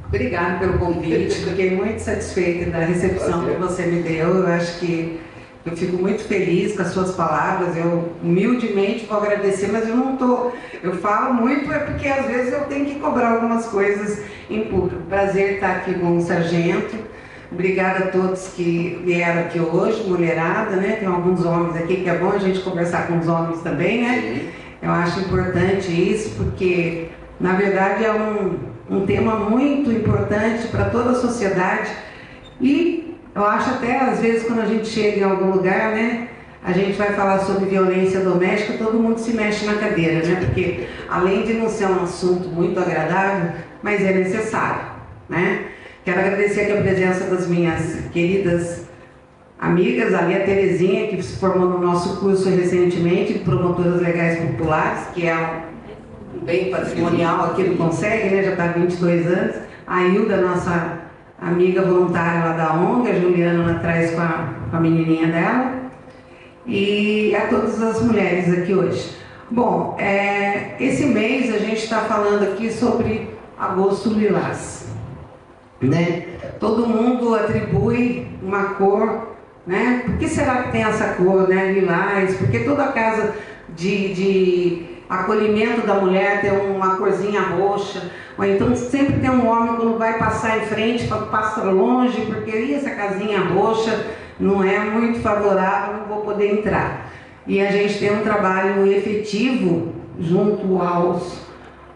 Obrigada pelo convite, fiquei muito satisfeita da recepção que você me deu. Eu acho que eu fico muito feliz com as suas palavras. Eu humildemente vou agradecer, mas eu não estou. Eu falo muito é porque às vezes eu tenho que cobrar algumas coisas em público. Prazer estar aqui com o sargento. Obrigada a todos que vieram aqui hoje, mulherada, né? Tem alguns homens aqui que é bom a gente conversar com os homens também, né? Eu acho importante isso porque, na verdade, é um tema muito importante para toda a sociedade e eu acho até, às vezes, quando a gente chega em algum lugar, né, a gente vai falar sobre violência doméstica, todo mundo se mexe na cadeira, né, porque além de não ser um assunto muito agradável, mas é necessário, né. Quero agradecer aqui a presença das minhas queridas amigas, ali a Terezinha, que se formou no nosso curso recentemente, de Promotoras Legais Populares, que é um bem patrimonial aqui do Conseg, né? Já está há 22 anos. A Hilda, nossa amiga voluntária lá da ONG, a Juliana lá atrás com a menininha dela. E a todas as mulheres aqui hoje. Bom, esse mês a gente está falando aqui sobre Agosto Lilás, né? Todo mundo atribui uma cor, né? Por que será que tem essa cor, né? Lilás? Porque toda casa de acolhimento da mulher tem uma corzinha roxa, ou então sempre tem um homem quando vai passar em frente, passa longe, porque essa casinha roxa não é muito favorável, não vou poder entrar. E a gente tem um trabalho efetivo junto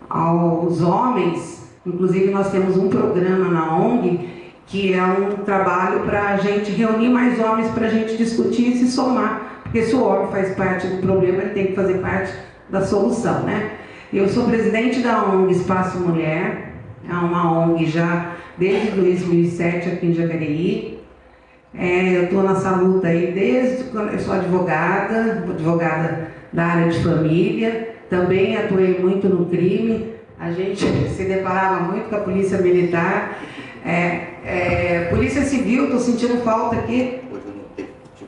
aos homens, inclusive nós temos um programa na ONG, que é um trabalho para a gente reunir mais homens para a gente discutir e se somar, porque se o homem faz parte do problema, ele tem que fazer parte da solução, né? Eu sou presidente da ONG Espaço Mulher, é uma ONG já desde 2007 aqui em Jacareí. Eu estou nessa luta aí desde quando eu sou advogada da área de família, também atuei muito no crime, a gente se deparava muito com a polícia militar, polícia civil, estou sentindo falta aqui,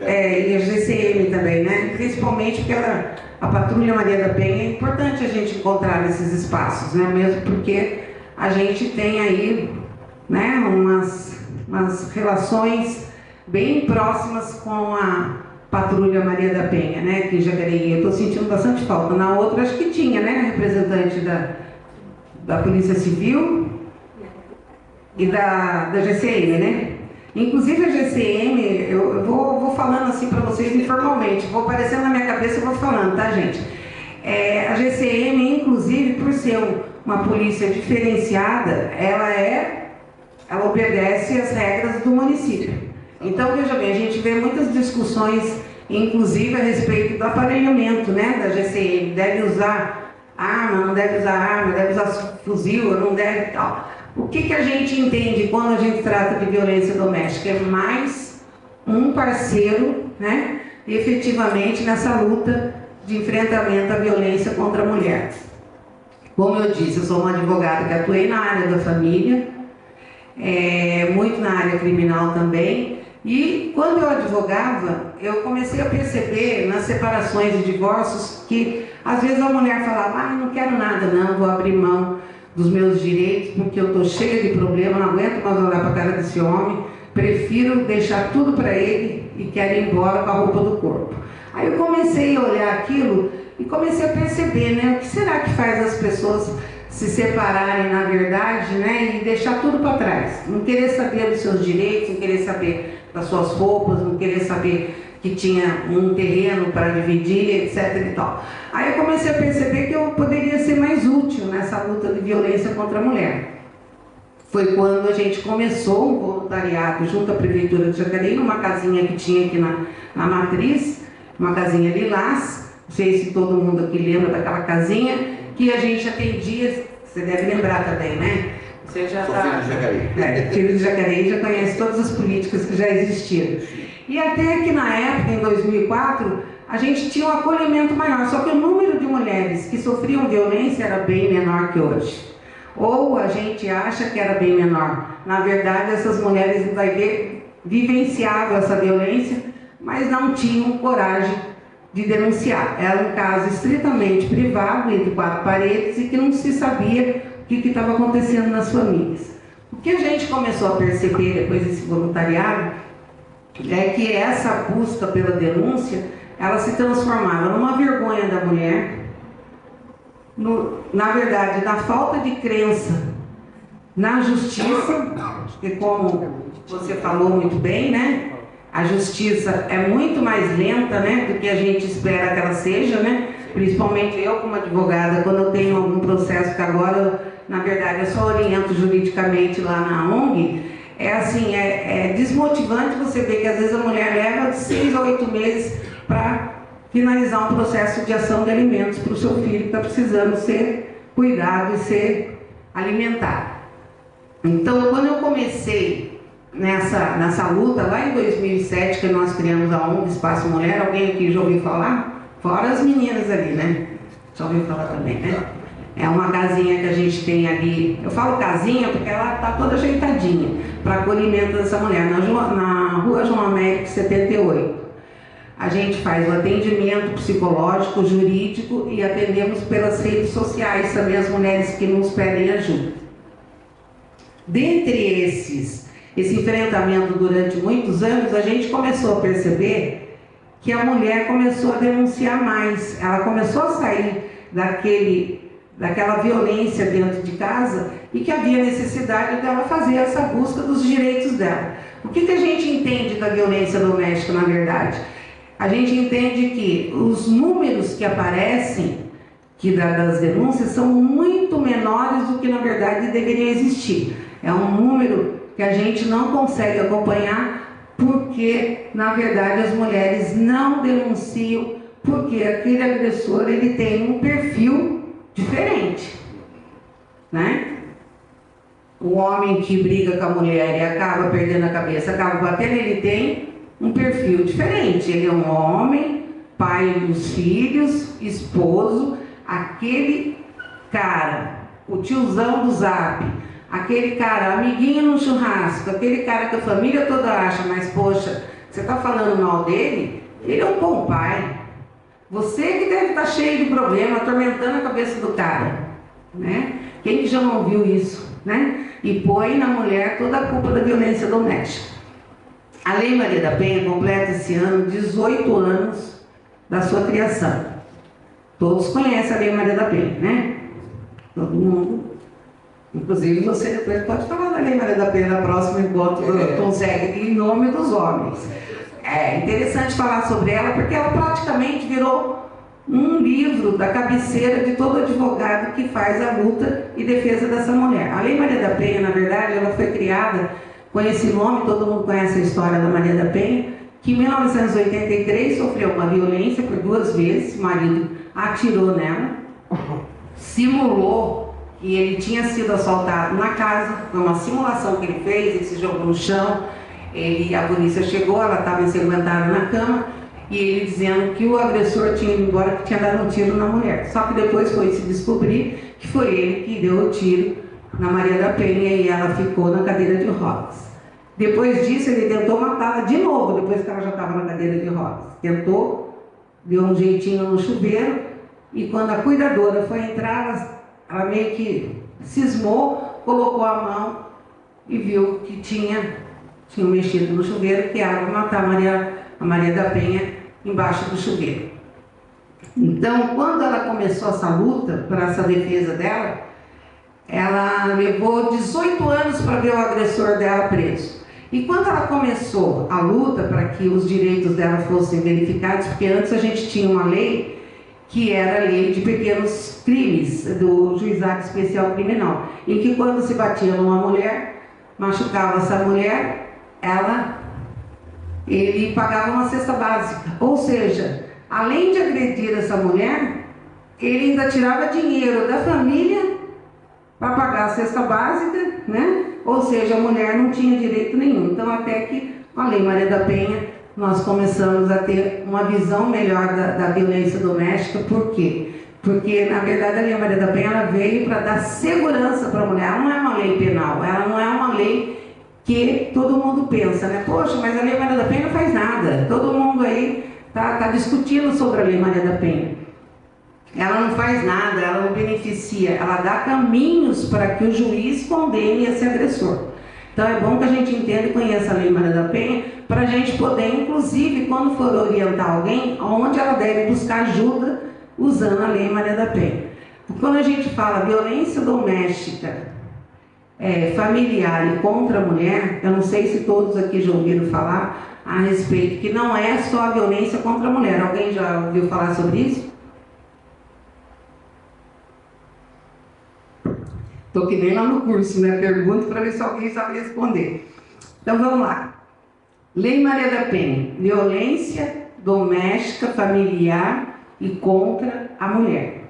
e a GCM também, né? Principalmente porque a Patrulha Maria da Penha é importante a gente encontrar nesses espaços, né? Mesmo porque a gente tem aí, né, umas relações bem próximas com a Patrulha Maria da Penha, né, que em Jacareí. Eu estou sentindo bastante falta. Na outra, acho que tinha, né, representante da Polícia Civil e da GCM, né? Inclusive a GCM, eu vou falando assim para vocês informalmente, vou aparecendo na minha cabeça e vou falando, tá, gente? A GCM, inclusive, por ser uma polícia diferenciada, ela obedece às regras do município. Então, veja bem, a gente vê muitas discussões, inclusive a respeito do aparelhamento, né, da GCM. Deve usar arma, não deve usar arma, deve usar fuzil, não deve tal. O que a gente entende quando a gente trata de violência doméstica? É mais um parceiro, né, efetivamente nessa luta de enfrentamento à violência contra a mulher. Como eu disse, eu sou uma advogada que atuei na área da família, muito na área criminal também, e quando eu advogava, eu comecei a perceber nas separações e divórcios que às vezes a mulher falava, não quero nada não, vou abrir mão dos meus direitos porque eu estou cheia de problema, não aguento mais olhar para a cara desse homem, prefiro deixar tudo para ele e quero ir embora com a roupa do corpo. Aí eu comecei a olhar aquilo e comecei a perceber, né, o que será que faz as pessoas se separarem na verdade, né, e deixar tudo para trás, não querer saber dos seus direitos, não querer saber das suas roupas, não querer saber que tinha um terreno para dividir, etc. e tal. Aí eu comecei a perceber que eu poderia ser mais útil nessa luta de violência contra a mulher. Foi quando a gente começou um voluntariado junto à Prefeitura de Jacareí, numa casinha que tinha aqui na Matriz, uma casinha lilás, não sei se todo mundo aqui lembra daquela casinha, que a gente atendia, você deve lembrar também, né? Você já está... filho de Jacareí, já conhece todas as políticas que já existiam. E até que na época, em 2004, a gente tinha um acolhimento maior, só que o número de mulheres que sofriam violência era bem menor que hoje. Ou a gente acha que era bem menor. Na verdade, essas mulheres vivenciavam essa violência, mas não tinham coragem de denunciar. Era um caso estritamente privado, entre quatro paredes, e que não se sabia o que estava acontecendo nas famílias. O que a gente começou a perceber depois desse voluntariado é que essa busca pela denúncia, ela se transformava numa vergonha da mulher, na verdade, na falta de crença na justiça, porque como você falou muito bem, né? A justiça é muito mais lenta, né, do que a gente espera que ela seja, né? Principalmente eu como advogada, quando eu tenho algum processo que agora, na verdade, eu só oriento juridicamente lá na ONG, é assim, é desmotivante você ver que às vezes a mulher leva de 6 a 8 meses para finalizar um processo de ação de alimentos para o seu filho que está precisando ser cuidado e ser alimentado. Então, quando eu comecei nessa luta, lá em 2007, que nós criamos a ONG Espaço Mulher, alguém aqui já ouviu falar? Fora as meninas ali, né? Já ouviu falar também, né? É uma casinha que a gente tem ali, eu falo casinha porque ela está toda ajeitadinha, para acolhimento dessa mulher, na rua João Américo 78. A gente faz o atendimento psicológico, jurídico e atendemos pelas redes sociais também as mulheres que nos pedem ajuda. Dentre esse enfrentamento durante muitos anos, a gente começou a perceber que a mulher começou a denunciar mais. Ela começou a sair daquela violência dentro de casa e que havia necessidade dela fazer essa busca dos direitos dela. O que a gente entende da violência doméstica, na verdade? A gente entende que os números que aparecem das denúncias são muito menores do que, na verdade, deveriam existir. É um número que a gente não consegue acompanhar porque, na verdade, as mulheres não denunciam porque aquele agressor ele tem um perfil diferente, né? O homem que briga com a mulher e acaba perdendo a cabeça, acaba batendo, ele tem um perfil diferente. Ele é um homem, pai dos filhos, esposo, aquele cara, o tiozão do Zap, aquele cara, amiguinho no churrasco, aquele cara que a família toda acha, mas poxa, você está falando mal dele? Ele é um bom pai. Você que deve estar cheio de problema, atormentando a cabeça do cara, né? Quem que já não viu isso, né? E põe na mulher toda a culpa da violência doméstica. A Lei Maria da Penha completa esse ano 18 anos da sua criação. Todos conhecem a Lei Maria da Penha, né? Todo mundo. Inclusive você depois pode falar da Lei Maria da Penha na próxima encontro consegue, em nome dos homens. É interessante falar sobre ela porque ela praticamente virou um livro da cabeceira de todo advogado que faz a luta e defesa dessa mulher. A Lei Maria da Penha, na verdade, ela foi criada com esse nome, todo mundo conhece a história da Maria da Penha, que em 1983 sofreu uma violência por 2 vezes, o marido atirou nela, simulou que ele tinha sido assaltado na casa, foi uma simulação que ele fez, ele se jogou no chão, a polícia chegou, ela estava ensanguentada na cama, e ele dizendo que o agressor tinha ido embora, que tinha dado um tiro na mulher. Só que depois foi se descobrir que foi ele que deu o tiro na Maria da Penha e ela ficou na cadeira de rodas. Depois disso, ele tentou matá-la de novo, depois que ela já estava na cadeira de rodas. Tentou, deu um jeitinho no chuveiro, e quando a cuidadora foi entrar, ela meio que cismou, colocou a mão e viu que tinham mexido no chuveiro, que era para matar a Maria da Penha embaixo do chuveiro. Então, quando ela começou essa luta para essa defesa dela, ela levou 18 anos para ver o agressor dela preso. E quando ela começou a luta para que os direitos dela fossem verificados, porque antes a gente tinha uma lei que era a lei de pequenos crimes do Juizado Especial Criminal, em que quando se batia numa mulher, machucava essa mulher, ele pagava uma cesta básica. Ou seja, além de agredir essa mulher, ele ainda tirava dinheiro da família para pagar a cesta básica, né? Ou seja, a mulher não tinha direito nenhum. Então, até que com a Lei Maria da Penha, nós começamos a ter uma visão melhor da violência doméstica. Por quê? Porque, na verdade, a Lei Maria da Penha ela veio para dar segurança para a mulher. Ela não é uma lei penal, ela não é uma lei que todo mundo pensa, né? Poxa, mas a Lei Maria da Penha não faz nada. Todo mundo aí está discutindo sobre a Lei Maria da Penha. ela não faz nada, ela não beneficia, ela dá caminhos para que o juiz condene esse agressor. Então é bom que a gente entenda e conheça a Lei Maria da Penha, para a gente poder, inclusive, quando for orientar alguém, onde ela deve buscar ajuda usando a Lei Maria da Penha. Quando a gente fala violência doméstica, familiar e contra a mulher, eu não sei se todos aqui já ouviram falar a respeito, que não é só a violência contra a mulher. Alguém já ouviu falar sobre isso? Estou que nem lá no curso, né? Pergunto para ver se alguém sabe responder. Então vamos lá. Lei Maria da Penha, violência doméstica, familiar e contra a mulher.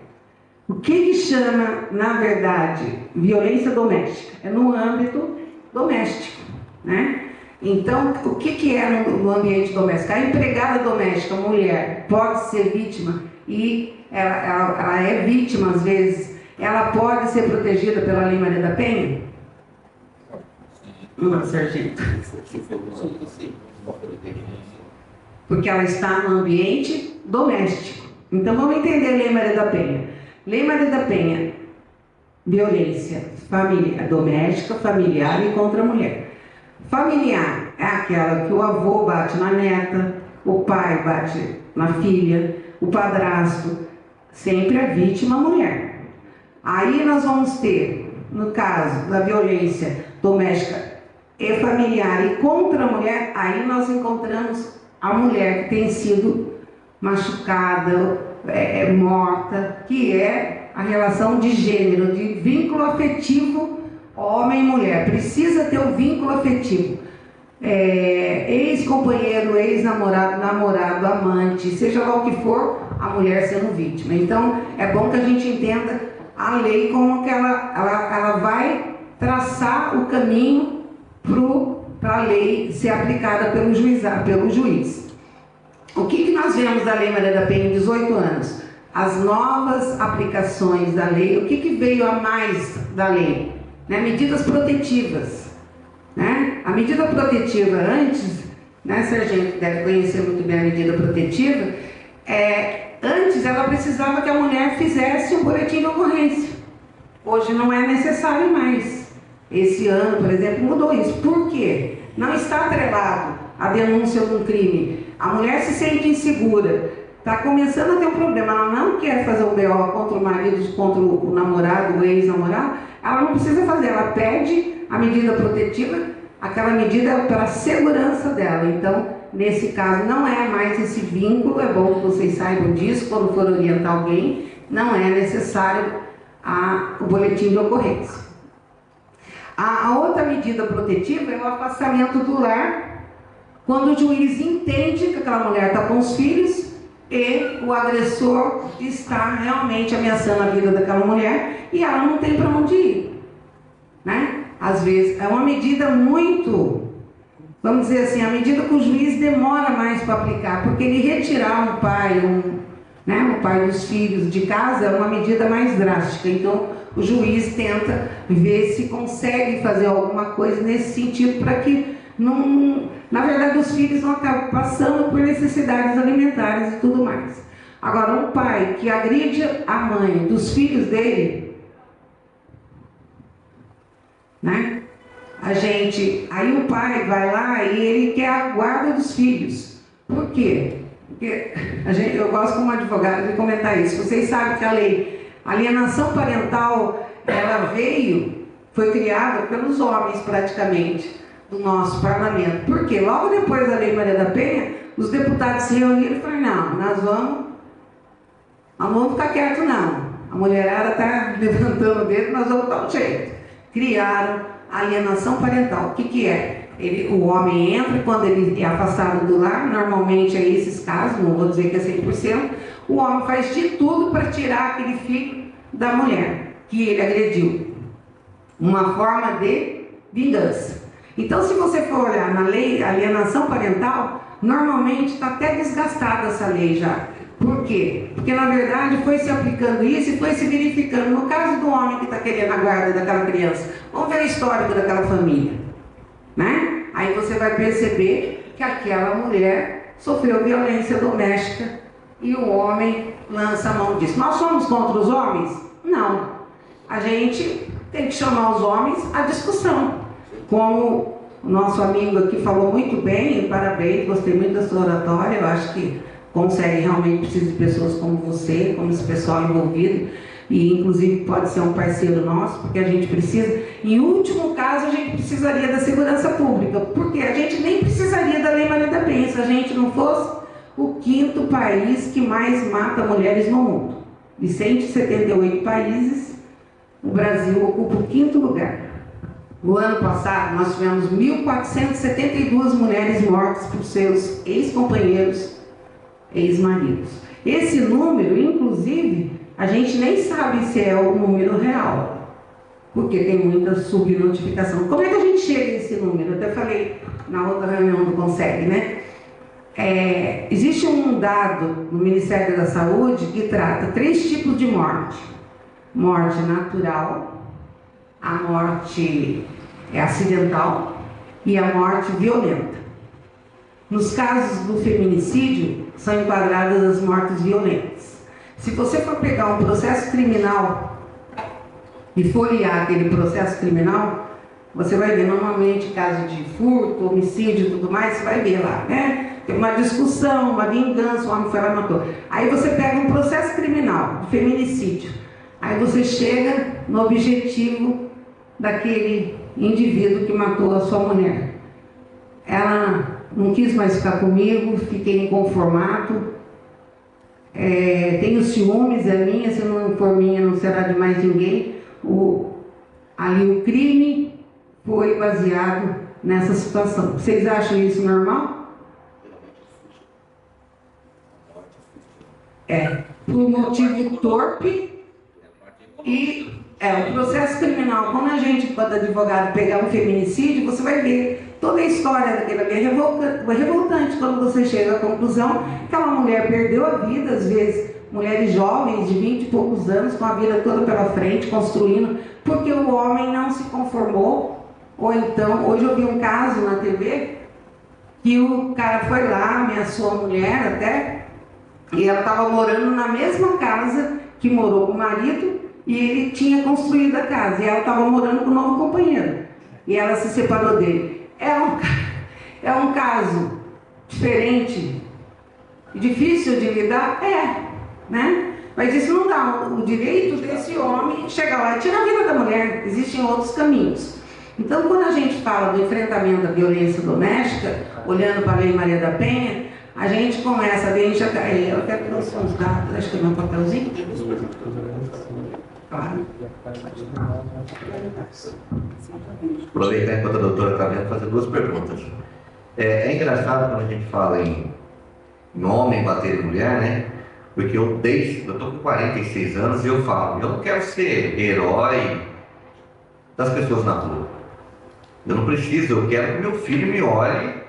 O que chama, na verdade, violência doméstica? É no âmbito doméstico, né? Então, o que é no ambiente doméstico? A empregada doméstica, a mulher, pode ser vítima e ela é vítima às vezes. Ela pode ser protegida pela Lei Maria da Penha? Não, sargento. Porque ela está no ambiente doméstico. Então vamos entender a Lei Maria da Penha. Lei Maria da Penha, violência doméstica, familiar e contra a mulher. Familiar é aquela que o avô bate na neta, o pai bate na filha, o padrasto, sempre a vítima a mulher. Aí nós vamos ter, no caso da violência doméstica e familiar e contra a mulher, aí nós encontramos a mulher que tem sido machucada, morta, que é a relação de gênero, de vínculo afetivo homem e mulher. Precisa ter o vínculo afetivo. Ex-companheiro, ex-namorado, namorado, amante, seja lá o que for, a mulher sendo vítima. Então, é bom que a gente entenda a lei como que ela vai traçar o caminho para a lei ser aplicada pelo juiz. O que nós vemos da Lei Maria da Penha em 18 anos? As novas aplicações da lei. O que veio a mais da lei? Né? Medidas protetivas. Né? A medida protetiva antes, né, sargento deve conhecer muito bem a medida protetiva, antes ela precisava que a mulher fizesse um boletim de ocorrência. Hoje não é necessário mais. Esse ano, por exemplo, mudou isso. Por quê? Não está atrelado à denúncia de um crime. A mulher se sente insegura, está começando a ter um problema, ela não quer fazer um BO contra o marido, contra o namorado, o ex-namorado, ela não precisa fazer, ela pede a medida protetiva, aquela medida é para a segurança dela. Então, nesse caso, não é mais esse vínculo, é bom que vocês saibam disso, quando for orientar alguém, não é necessário o boletim de ocorrência. A outra medida protetiva é o afastamento do lar, quando o juiz entende que aquela mulher está com os filhos e o agressor está realmente ameaçando a vida daquela mulher e ela não tem para onde ir, né? Às vezes, é uma medida muito, vamos dizer assim, a medida que o juiz demora mais para aplicar, porque ele retirar um pai, o pai dos filhos de casa é uma medida mais drástica. Então, o juiz tenta ver se consegue fazer alguma coisa nesse sentido para que na verdade, os filhos não acabam passando por necessidades alimentares e tudo mais. Agora, um pai que agride a mãe dos filhos dele, né? Aí o pai vai lá e ele quer a guarda dos filhos. Por quê? Porque eu gosto como advogada de comentar isso. Vocês sabem que a alienação parental, ela foi criada pelos homens praticamente, do nosso parlamento. Por quê? Logo depois da Lei Maria da Penha, os deputados se reuniram e falaram, não, nós vamos ficar quietos não. A mulherada está levantando o dedo, nós vamos dar um jeito. Criaram a alienação parental. O que é? O homem entra, quando ele é afastado do lar, normalmente é esses casos, não vou dizer que é 100%, o homem faz de tudo para tirar aquele filho da mulher que ele agrediu. Uma forma de vingança. Então, se você for olhar na lei, alienação parental, normalmente está até desgastada essa lei já. Por quê? Porque, na verdade, foi se aplicando isso e foi se verificando. No caso do homem que está querendo a guarda daquela criança, vamos ver o histórico daquela família, né? Aí você vai perceber que aquela mulher sofreu violência doméstica e o homem lança a mão disso. Nós somos contra os homens? Não. A gente tem que chamar os homens à discussão. Como o nosso amigo aqui falou muito bem, parabéns, gostei muito da sua oratória, eu acho que consegue realmente, precisa de pessoas como você, como esse pessoal envolvido, e inclusive pode ser um parceiro nosso, porque a gente precisa. Em último caso, a gente precisaria da segurança pública, porque a gente nem precisaria da Lei Maria da Penha se a gente não fosse o 5º país que mais mata mulheres no mundo. De 178 países, o Brasil ocupa o 5º lugar. No ano passado, nós tivemos 1.472 mulheres mortas por seus ex-companheiros, ex-maridos. Esse número, inclusive, a gente nem sabe se é o número real, porque tem muita subnotificação. Como é que a gente chega a esse número? Eu até falei na outra reunião do Consegue, né? Existe um dado no Ministério da Saúde que trata 3 tipos de morte. Morte natural, a morte acidental e a morte violenta. Nos casos do feminicídio, são enquadradas as mortes violentas. Se você for pegar um processo criminal e folhear aquele processo criminal, você vai ver normalmente caso de furto, homicídio e tudo mais, você vai ver lá, né? Tem uma discussão, uma vingança, o homem foi lá e matou. Aí você pega um processo criminal de feminicídio, aí você chega no objetivo daquele indivíduo que matou a sua mulher. Ela não quis mais ficar comigo, fiquei inconformado, tenho ciúmes, é minha, se não for minha não será de mais ninguém. Ali o crime foi baseado nessa situação. Vocês acham isso normal? Por motivo torpe. E o processo criminal, quando advogado pegar um feminicídio, você vai ver toda a história daquele ali é revoltante quando você chega à conclusão que aquela mulher perdeu a vida, às vezes mulheres jovens de 20 e poucos anos, com a vida toda pela frente, construindo, porque o homem não se conformou. Ou então, hoje eu vi um caso na TV que o cara foi lá, ameaçou a mulher até, e ela estava morando na mesma casa que morou com o marido, e ele tinha construído a casa, e ela estava morando com um novo companheiro, e ela se separou dele. É um caso diferente, difícil de lidar? Né? Mas isso não dá o direito desse homem chegar lá e tirar a vida da mulher. Existem outros caminhos. Então, quando a gente fala do enfrentamento da violência doméstica, olhando para a Lei Maria da Penha, a gente começa a ver, eu até trouxe uns dados, acho que é meu papelzinho. Claro. Aproveitar enquanto a doutora está vendo, fazer 2 perguntas. É engraçado quando a gente fala em homem bater em mulher, né? Porque eu estou com 46 anos e eu falo, eu não quero ser herói das pessoas na rua. Eu não preciso, eu quero que meu filho me olhe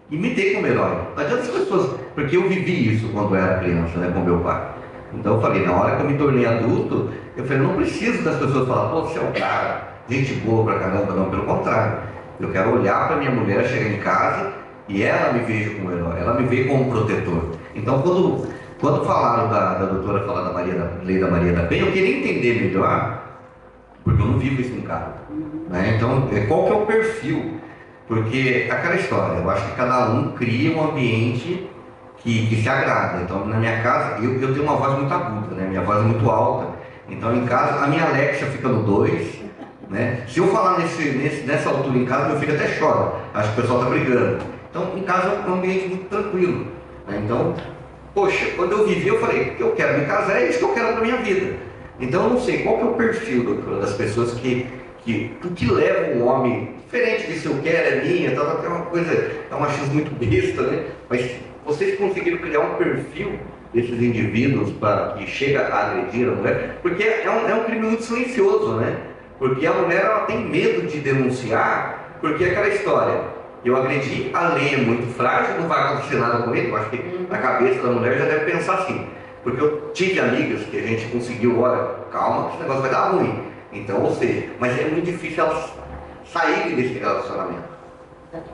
e me dê como herói. Não adianta as pessoas, porque eu vivi isso quando eu era criança, né, com meu pai. Então eu falei, na hora que eu me tornei adulto, eu falei, não preciso das pessoas falar, pô, você é um cara, gente boa pra caramba, não, pelo contrário. Eu quero olhar para minha mulher, chegar em casa e ela me veja como herói, ela me vê como protetor. Então quando falaram da doutora falar da Lei da Maria da Penha, eu queria entender melhor, porque eu não vivo isso em casa. Né? Então, qual que é o perfil? Porque aquela história, eu acho que cada um cria um ambiente que se agrada. Então, na minha casa, eu tenho uma voz muito aguda, né? Minha voz é muito alta. Então, em casa, a minha Alexa fica no 2. Né? Se eu falar nessa altura em casa, meu filho até chora. Acho que o pessoal está brigando. Então, em casa é um ambiente muito tranquilo. Né? Então, poxa, quando eu vivi, eu falei, eu quero me casar, é isso que eu quero para minha vida. Então, eu não sei qual que é o perfil, doutora, das pessoas que leva um homem, diferente de se eu quero, é minha, até uma coisa, é um machismo muito besta, né? Mas vocês conseguiram criar um perfil desses indivíduos para que chega a agredir a mulher? Porque é um crime muito silencioso, né? Porque a mulher, ela tem medo de denunciar, porque é aquela história, eu agredi, a lei é muito frágil, não vai acontecer nada com ele. Eu acho que a cabeça da mulher já deve pensar assim, porque eu tive amigas que a gente conseguiu, olha, calma, esse negócio vai dar ruim. Então, ou seja, mas é muito difícil elas saírem desse relacionamento,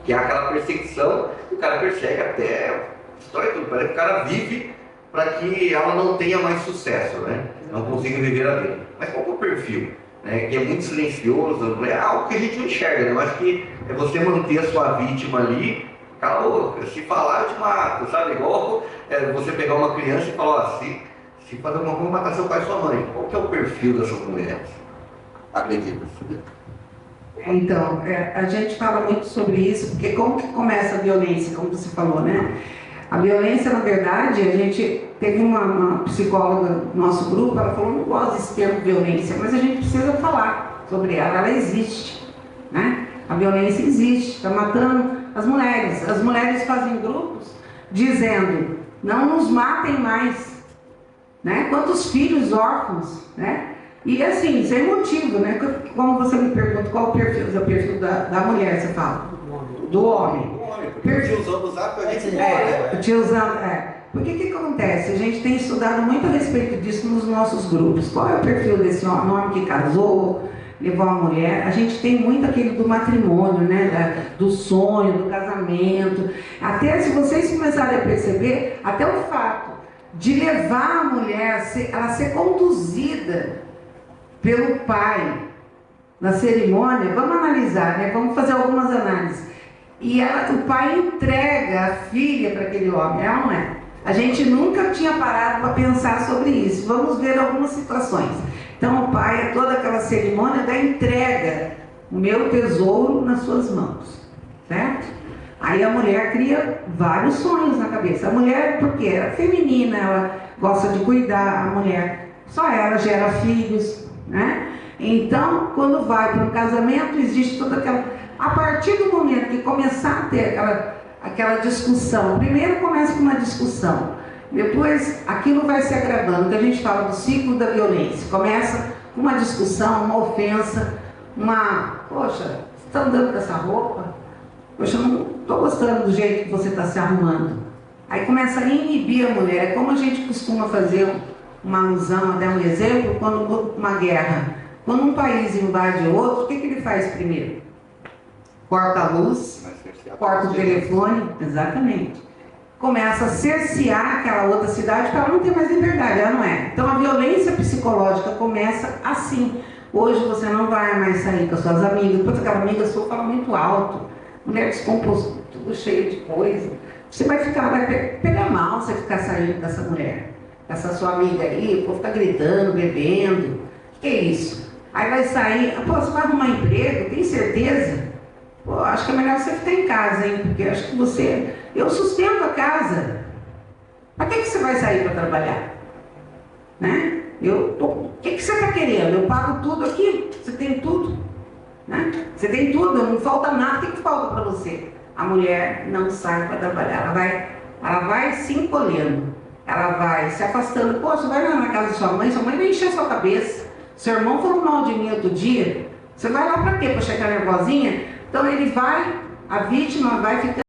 que é aquela perseguição, o cara persegue até, história tudo, parece que o cara vive para que ela não tenha mais sucesso, né? Não consiga viver a vida. Mas qual que é o perfil? Né? Que é muito silencioso, é algo que a gente não enxerga, né? Eu acho que é você manter a sua vítima ali, calou, se falar eu te mato, sabe? Igual você pegar uma criança e falar, ó, se fazer alguma coisa, matar seu pai e sua mãe. Qual que é o perfil dessas mulheres? Acredita. Então, a gente fala muito sobre isso, porque como que começa a violência, como você falou, né? A violência, na verdade, a gente teve uma psicóloga no nosso grupo, ela falou, não gosta desse termo violência, mas a gente precisa falar sobre ela existe, né? A violência existe, está matando as mulheres. As mulheres fazem grupos dizendo, não nos matem mais, né? Quantos filhos órfãos, né? E assim, sem motivo, né? Como você me pergunta, qual o perfil da mulher, você fala? Do homem. Perfil usando os atos, a gente Por que acontece? A gente tem estudado muito a respeito disso nos nossos grupos. Qual é o perfil desse homem que casou, levou a mulher? A gente tem muito aquele do matrimônio, né? Do sonho, do casamento. Até se vocês começarem a perceber, até o fato de levar a mulher, ela ser conduzida pelo pai na cerimônia, vamos analisar, né? Vamos fazer algumas análises. E o pai entrega a filha para aquele homem, é ou não é? A gente nunca tinha parado para pensar sobre isso. Vamos ver algumas situações. Então o pai é toda aquela cerimônia da entrega, o meu tesouro nas suas mãos, certo? Aí a mulher cria vários sonhos na cabeça. A mulher, porque ela é feminina, ela gosta de cuidar, a mulher, só ela gera filhos, né? Então, quando vai para um casamento, existe toda aquela... A partir do momento que começar a ter aquela discussão, primeiro começa com uma discussão, depois aquilo vai se agravando, que a gente fala do ciclo da violência. Começa com uma discussão, uma ofensa, poxa, você está andando com essa roupa? Poxa, eu não estou gostando do jeito que você está se arrumando. Aí começa a inibir a mulher. É como a gente costuma fazer uma alusão, até um exemplo, quando uma guerra. Quando um país invade outro, o que ele faz primeiro? Corta a luz, corta o telefone, exatamente. Começa a cercear aquela outra cidade para ela não ter mais liberdade, ela não é. Então a violência psicológica começa assim. Hoje você não vai mais sair com as suas amigas, depois aquela amiga sua fala muito alto, mulher descomposta, tudo cheio de coisa. Você vai pegar mal você ficar saindo com essa mulher, essa sua amiga aí, o povo ficar gritando, bebendo. O que é isso? Aí vai sair, pô, você vai arrumar emprego, tem certeza? Pô, acho que é melhor você ficar em casa, hein? Porque acho que eu sustento a casa. Para que você vai sair para trabalhar? Né? O que você está querendo? Eu pago tudo aqui, você tem tudo. Né? Você tem tudo, não falta nada, o que falta para você? A mulher não sai para trabalhar, ela vai se encolhendo, ela vai se afastando. Pô, você vai lá na casa de sua mãe vai encher a sua cabeça. Seu irmão falou mal de mim outro dia, você vai lá para quê? Para chegar nervosinha? Então a vítima vai ficar